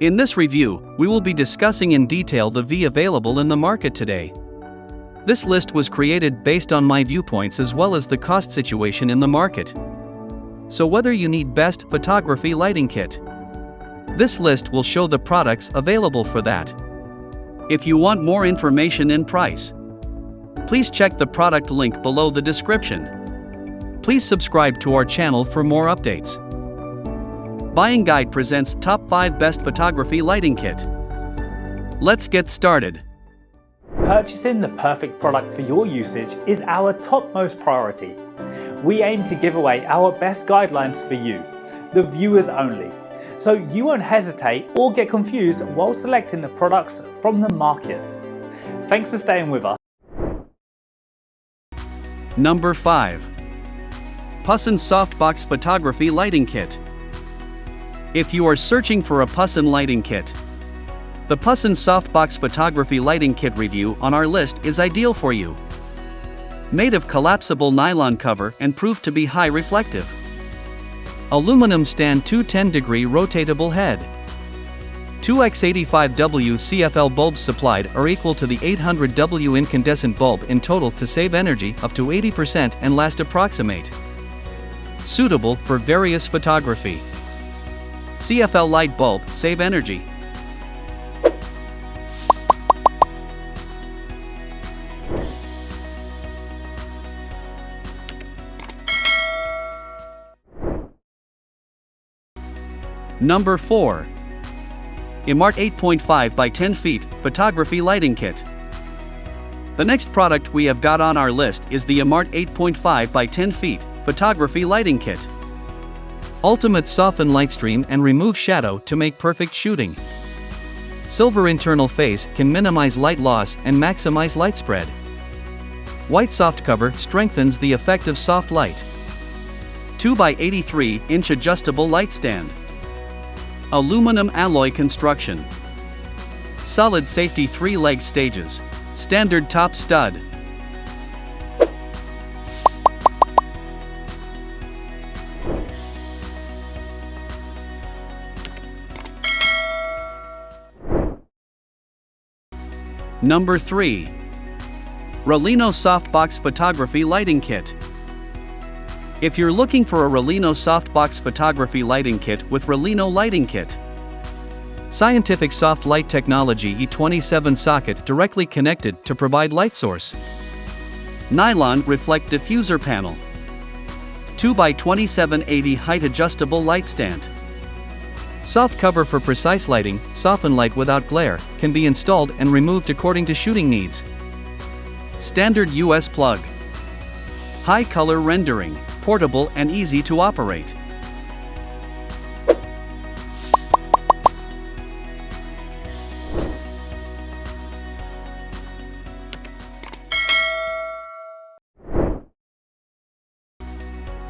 In this review, we will be discussing in detail the V available in the market today. This list was created based on my viewpoints as well as the cost situation in the market. So whether you need best photography lighting kit, this list will show the products available for that. If you want more information and price, please check the product link below the description. Please subscribe to our channel for more updates. Buying Guide presents Top 5 Best Photography Lighting Kit. Let's get started. Purchasing the perfect product for your usage is our topmost priority. We aim to give away our best guidelines for you, the viewers only, so you won't hesitate or get confused while selecting the products from the market. Thanks for staying with us. Number 5. Pusson Softbox Photography Lighting Kit. If you are searching for a Pusson lighting kit, the Pusson Softbox Photography Lighting Kit review on our list is ideal for you. Made of collapsible nylon cover and proved to be high reflective. Aluminum stand 210-degree rotatable head. 2x85W CFL bulbs supplied are equal to the 800W incandescent bulb in total to save energy up to 80% and last approximate. Suitable for various photography. CFL light bulb save energy. Number 4. Emart 8.5 by 10 feet Photography Lighting Kit. The next product we have got on our list is the Emart 8.5 by 10 feet Photography Lighting Kit. Ultimate soften light stream and remove shadow to make perfect shooting. Silver internal face can minimize light loss and maximize light spread. White soft cover strengthens the effect of soft light. 2 by 83-inch adjustable light stand. Aluminum alloy construction. Solid safety 3-leg stages. Standard top stud. Number 3. Rolino Softbox Photography Lighting Kit. If you're looking for a Rolino Softbox Photography Lighting Kit with Rolino Lighting Kit. Scientific soft light technology E27 socket directly connected to provide light source. Nylon reflect diffuser panel. 2 by 2780 height adjustable light stand. Soft cover for precise lighting, soften light without glare, can be installed and removed according to shooting needs. Standard US plug. High color rendering, portable and easy to operate.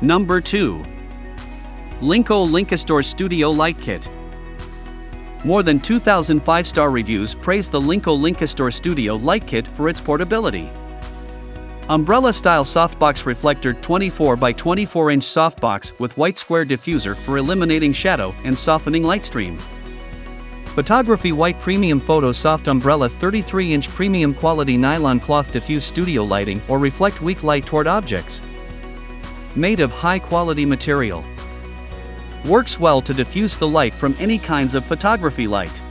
Number 2. Linco Linkastor Studio Light Kit. More than 2,000 5-star reviews praise the Linco Linkastor Studio Light Kit for its portability. Umbrella-style softbox reflector 24 by 24-inch softbox with white square diffuser for eliminating shadow and softening light stream. Photography white premium photo soft umbrella 33-inch premium quality nylon cloth diffuse studio lighting or reflect weak light toward objects. Made of high-quality material. Works well to diffuse the light from any kinds of photography light.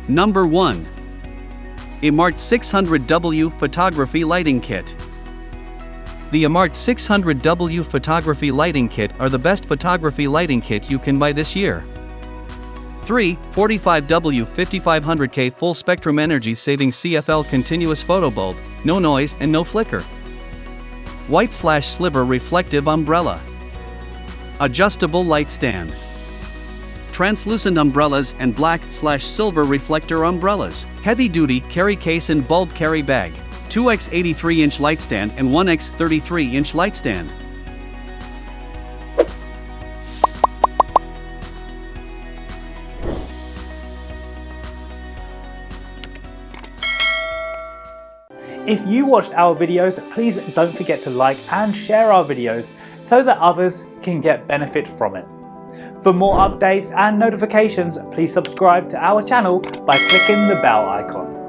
Number 1. Emart 600W Photography Lighting Kit. The Emart 600W Photography Lighting Kit are the best photography lighting kit you can buy this year. 3. 45W 5500K Full Spectrum Energy Saving CFL Continuous Photo Bulb, no noise and no flicker. White/sliver reflective umbrella. Adjustable light stand. Translucent umbrellas and black/silver reflector umbrellas. Heavy duty carry case and bulb carry bag. 2x 83-inch light stand and 1x 33-inch light stand. If you watched our videos, please don't forget to like and share our videos so that others can get benefit from it. For more updates and notifications, please subscribe to our channel by clicking the bell icon.